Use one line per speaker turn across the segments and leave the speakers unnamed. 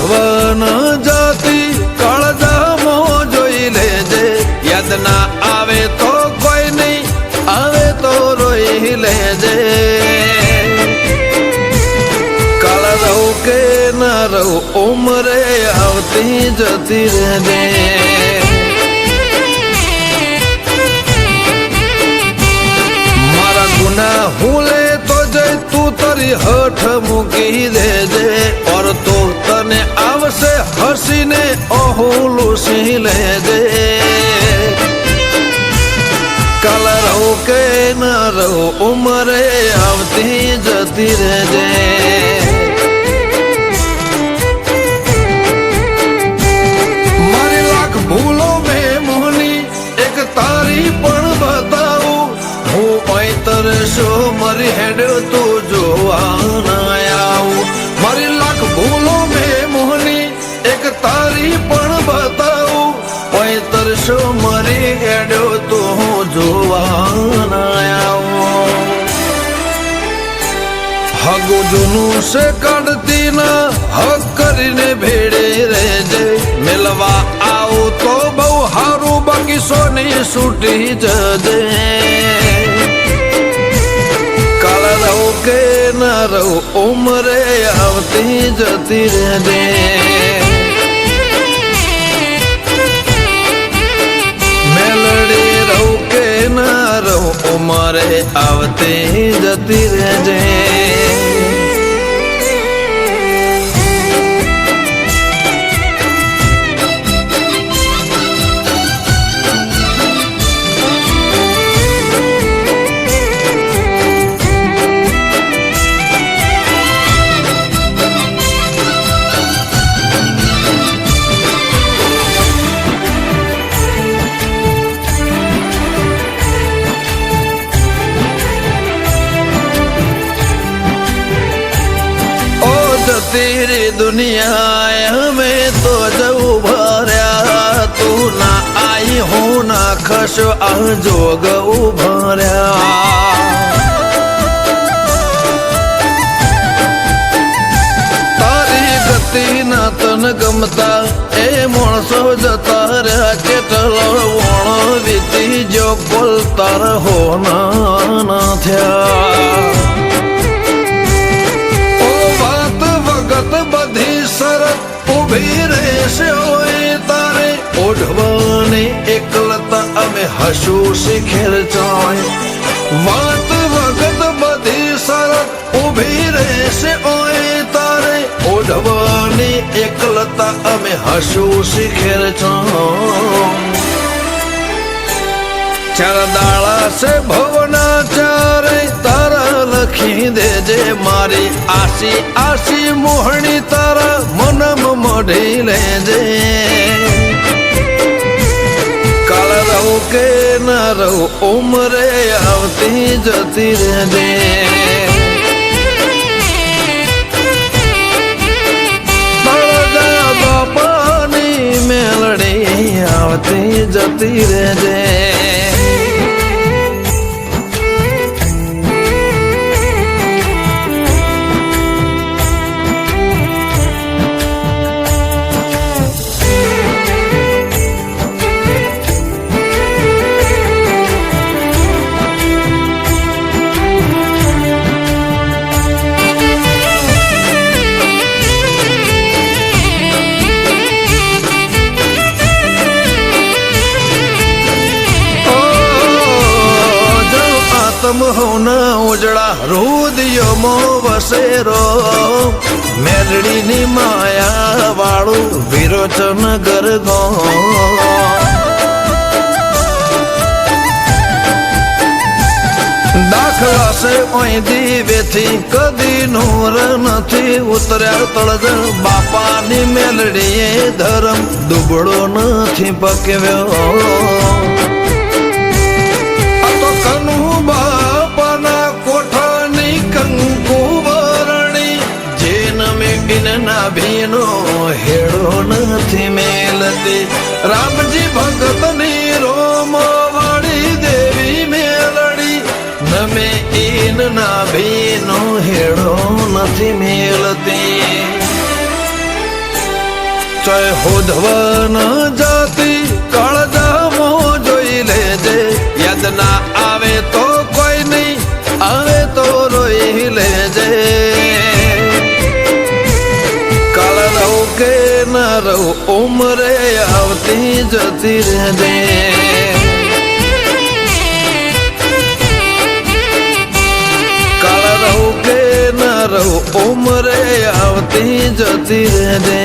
ઓઢવન જાતિ કાળજામો જોઈ લેજે, યાદ ના આવે તો કોઈ નહીં, આવે તો રોઈ લેજે. કાળ રહું કે ના રહું ઉમરે આવતી જતી રહેજે. મારા ગુના હું લે તો જઈ તું તારી હઠ મૂકી દેજે, ઓર તો તને આવશે હસીને ઓહું લૂસી લેજે. કાલ રહું કે ના રહું ઉમરે આવતી જતી રહેજે. મારી લાખ ભૂલો મેં મોહની એક તારી પણ બતાવું, હું પૈતર શું મારી હેડ તું જોવા ના આવું. મારી લાખ ભૂલો મેં મોહની એક તારી પણ બતાવું, પૈતર શું મારી હેડ તું જોવા ના આવું. હગુ જૂનું છે કાઢતી ના હક કરીને ભેડે રહેજે, મેલવા આવું તો બહુ હારું, બાકી સોની છૂટી જજે. કાલ રહું કે ના રહું ઉમરે આવતી જતી રહેજે. મેલડી રહું કે ના રહું ઉમરે આવતી જતી રહેજે. तेरी दुनिया हमें तो जब उभर्या, तू ना आई हूँ ना खश जोग उभर्या. तारी गति ना तन गमता ए माणसो जता रह्या, કેટલો વણો વીતી જો કોલ તાર હોના ના થયા. બધી શરત ઉભી રહેશે હોય તારે, ઓઢવાની એકલતા અમે હસું શીખેલ ચાય. વાત વખત બધી શરત ઉભી રહેશે હોય તારે, ઓઢવાની એકલતા અમે હસું શીખેલ ચાય. ચાર દાળા છે ભવના ચારે તારા લખી દેજે, મારી આશી આશી મોહણી તારા મનમ મઢી લેજે. કાળ રહું કે ના રહું ઉમરે આવતી જતી રહેજે. બાપાની મેલડી આવતી જતી રહેજે. હોના ઉજળા હૃદયમો વસેરો, મેલડીની માયા વાળું વિરોચન ગરગો. દાખલા છે ઓય દીવેથી કદી નૂર નથી ઉતર્યા તળજણ, બાપાની મેલડીએ ધર્મ દુબળો નથી પકવ્યો. બાપાના કોઠાની કંકુ વરણી, જેન મેં ભીનો હેડો નથી મેલતી. રામજી ભગતની રોમ વાળી દેવી મેલડી, નમે ઈન ના ભીનો હેડો નથી મેલતી. ચાહે હોધવા ન જાતી કાળજામો જોઈ લેજે યાદ ના આવે તો કોઈ નહીં આવે તો રોઈ લેજે કાળ રહું કે ના રહું ઉમરે આવતી જતી રહેજે કાળ રહું કે ના રહું ઉમરે આવતી જતી રહેજે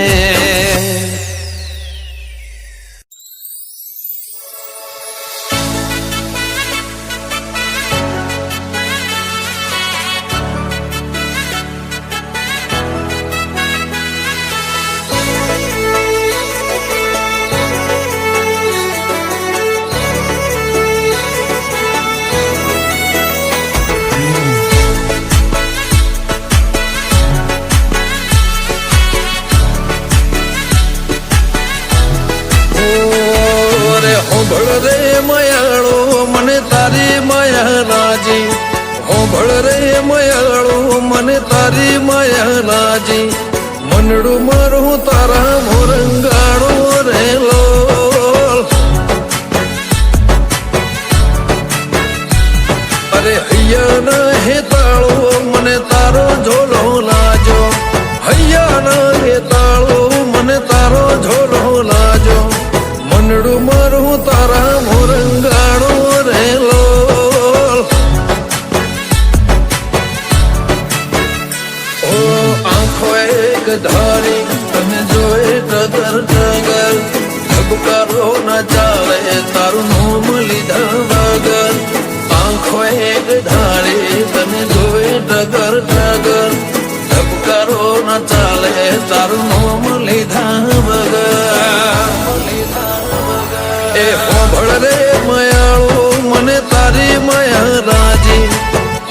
હોંભળ રે મયાળો મને તારી માયા લાજી હોંભળ રે મયાળો મને તારી માયા લાજી મનડું મારું તારા મોરંગાળો રે લોલ અરે હૈયા ના હેતાળો મને તારો ઝોલો લાજો હૈયા ના હેતાળો મને તારો ઝોલો લાજો મનડું મારું તારા મોરંગાળો રે લોલ ઓ આંખો એક ધારી તને જોઈ ટગર ટગર ધબકારો ના ચાલે તારું નામ લીધા વગર આંખો એક ધારી તને જોઈ ટગર ટગર ધબકારો ના ચાલે તારું નામ લીધા વગર એ હોંભળ રે મયાળો મને તારી માયા લાજી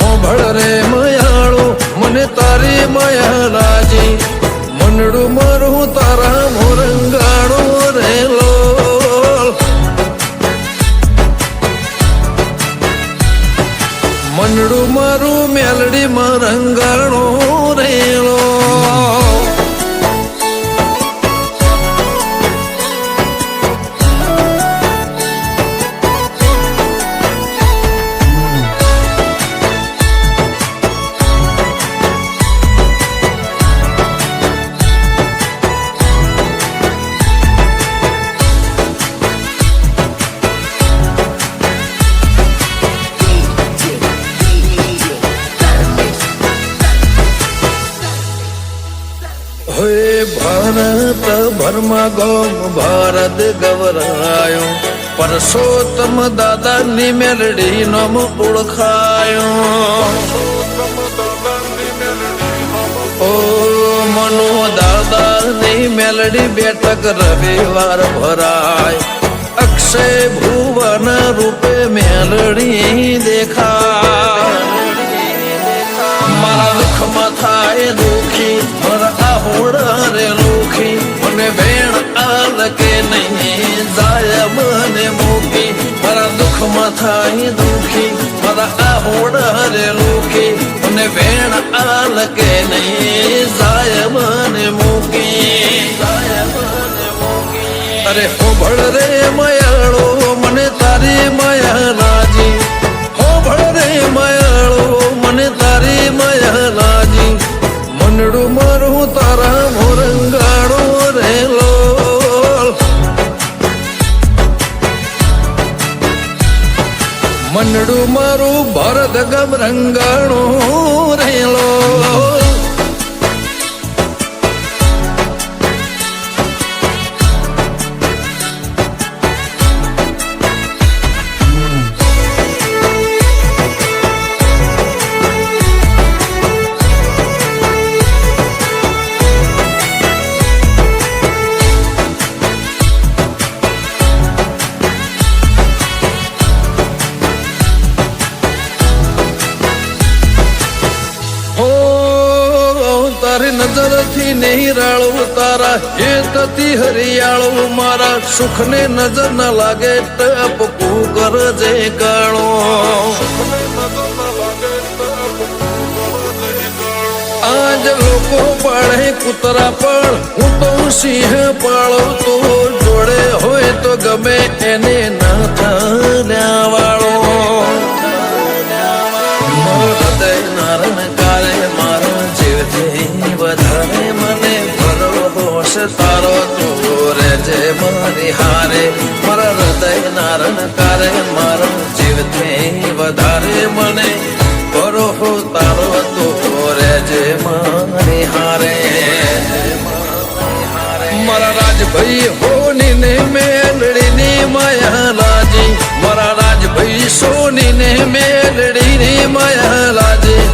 હોંભળ રે મયાળો મને તારી માયા લાજી મનડું મારું તારા મોરંગાળો રે લોલ મનડું મારું મેલડી મરંગાળો રે લોલ ભારત ભરમાં ગોમ ભારત ગવરાયો પરસોત્તમ દાદાની મેલડી નામ ઓળખાયો ઓ મનો દાદાની મેલડી બેઠક રવિવાર ભરાય અક્ષય ભુવન રૂપે મેલડી દેખાય મારા દુઃખમાં થાય દુઃખી મારા આહોડા રે લુખી મને વેણ આલ કે નહીં જાય મને મૂકી મારા દુઃખમાં થાય દુઃખી મારા આહોડા રે લુખી મને વેણ આલ કે નહીં જાય મને મૂકી અરે હોંભળ રે મયાળો મને તારી માયા લાજી હોંભળ રે મયાળો મને તારી માયા લાજી મનડું મારું તારા મોરંગાળો રે લોલ મનડું મારું ભરત ગમ રંગાણો રે લોલ તારી નજરથી નિરાળું તારા હેતથી હરિયાળું મારા સુખને નજર ન લાગે ટપકું કરજે કાળો આ ગામમાં જ લોકો પાળે કૂતરા પણ હું તો સિંહ પાળતો જોડે હોય તો ગમે એને ના થાલ્યા વાળો હૃદય નારણ કારે મારા જીવથી વધારે મને ભરોસ તારો તું રહેજે મારી હારે મારા હૃદય નારણ કારે મારા જીવથી વધારે મને ભરોસો તારો તું રહેજે મારી હારે મારા રાજભાઈ હોની ને મેલડીની માયા લાજી મારા રાજભાઈ સોની ને મેલડીની માયા લાજી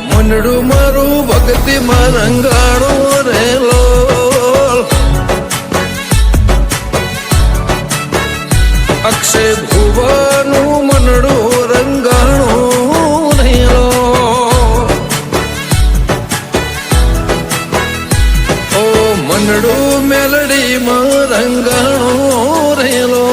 મનડું મારું ભક્તિ માં રંગાણો રેલો અક્ષય ભુવાનું મનડું રંગાણું રેલો ઓ મનડું મેલડી માં રંગાણું રેલો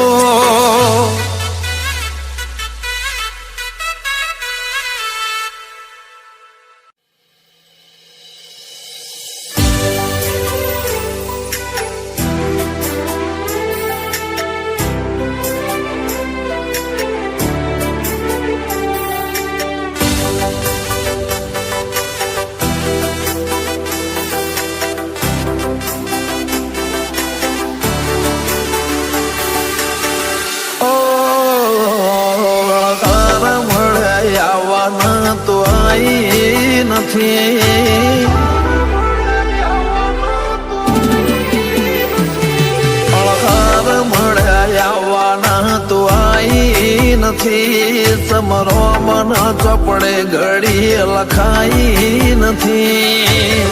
સમરો મન ચોપડે ઘડી લખાઈ નથી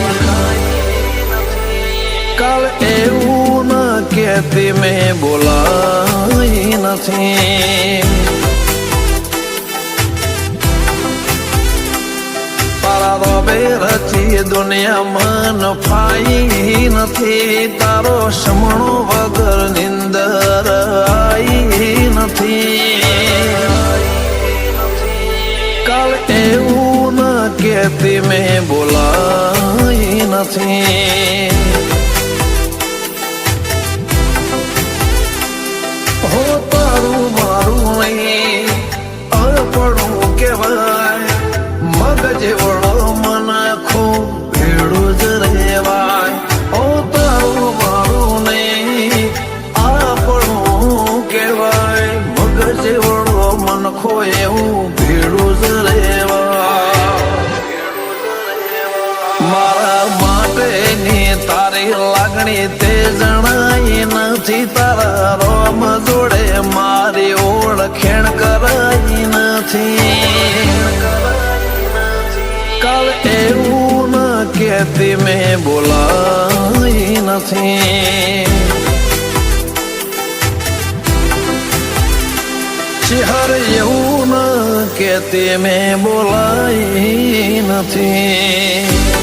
કાલ એવું ન કેતી મેં બોલાઈ નથી તારા રોબે રચી દુનિયામાં નફાઈ નથી તારો સમણો વગર નિંદર આઈ નથી કાલ એવું ન કેતી મેં બોલાઈ નથી હો તારું મારું નહીં અળપડું કેવાય મગજ વળો મન ખૂબ ભેડું જ રેવાય ઓ તારું મારું નહીં આપણું કેવાય મગજ વળો મન ખો એવું ભેડું જ રેવાય મારા માટેની તારી લાગણી તે જણાઈ નથી તારા રોમ જોડે મારી ઓળખેણ કરાઈ નથી કાલ એવું ન કેતી મેં બોલાઈ નથી શિહર એવું ન કેતી મેં બોલાઈ નથી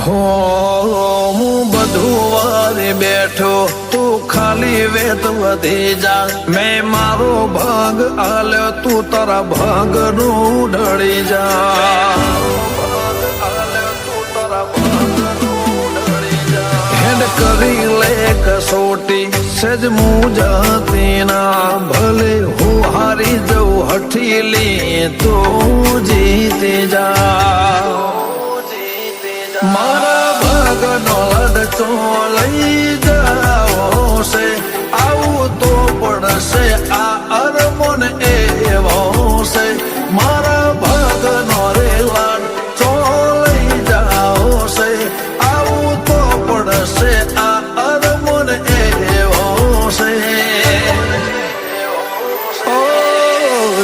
હું બધું વારે બેઠો તું ખાલી વેત વધી જા મેં મારો ભાગ આલ્યો તું તારા ભાગ નું ઢળી જા હેડ કરી લે કસોટી સેજ મુજાતી ના ભલે હું હારી જઉં હઠીલી તો જીતી જા મારા ભાગનો લડતો લઈ જાઓ છે આવું તો પડશે આ અરમોન એવો છે મારા ભાગનો રે લડતો લઈ જાઓ છે આવું તો પડશે આ અરમોન એવો છે ઓ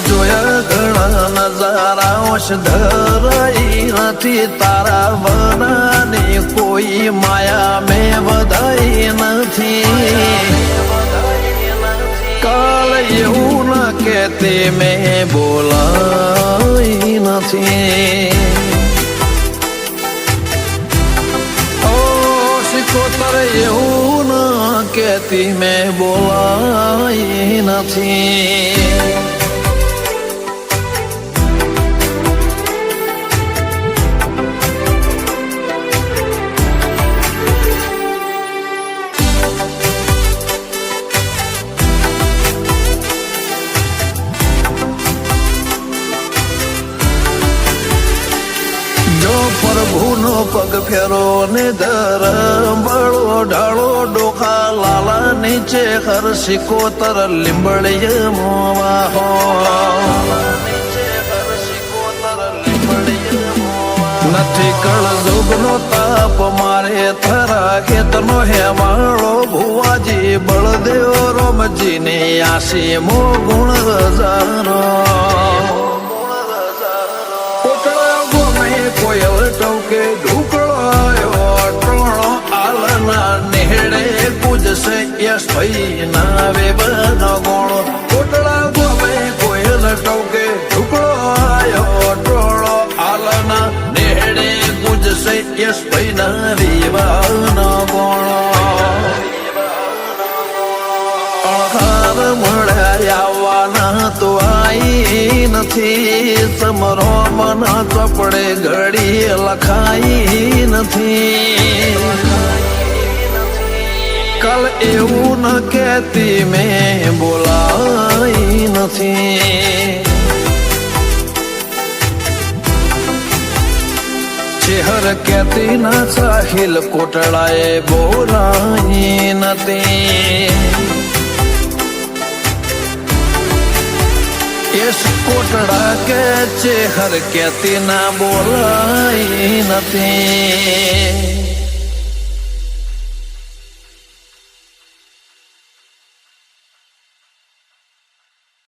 જોયા ઘણા નજારાઓ ધરાઈ નથી તારા વનાની કોઈ માયા મેં વધાઈ નથી કાલ એવું ના કહેતી મેં બોલાઈ નથી. ઓ સિકોતર એવું ના કહેતી મેં બોલાઈ નથી. પ્રભુનો પગ ફેરો ને ધરમ બળો ઢાળો ડોખા લાલા નીચે હર સિકોતર લીંબડીય મોવા હો. નથી કળ જોગનો તાપ મારે થરા ખેતનો હેમાળો ભુવાજી બળદેવ રોમજી ને આશી મો ગુણ હજારો. કોયલ ટોકે ઢુકળાયો ટોણો આલના નેહડે પૂજશે યશ ભાઈ નાવે બનો ગોણો. કોટડા ગોમે કોયલ ટોકે ઢુકળાયો ટોણો આલના નેહડે પૂજશે યશ ભાઈ નાવે બનો ગોણો. અણખાર મળ્યા આવવાના તો આઈ નથી. સમરો મન ચોપડે ઘડી લખાઈ નથી. કાલ એવું ન કહેતી મેં બોલાઈ નથી. ચેહર કહેતી ના સાહિલ કોટડાએ બોલાઈ નથી. યશ કોટડા કે ચેહર કહેતી ના બોલાઈ નથી.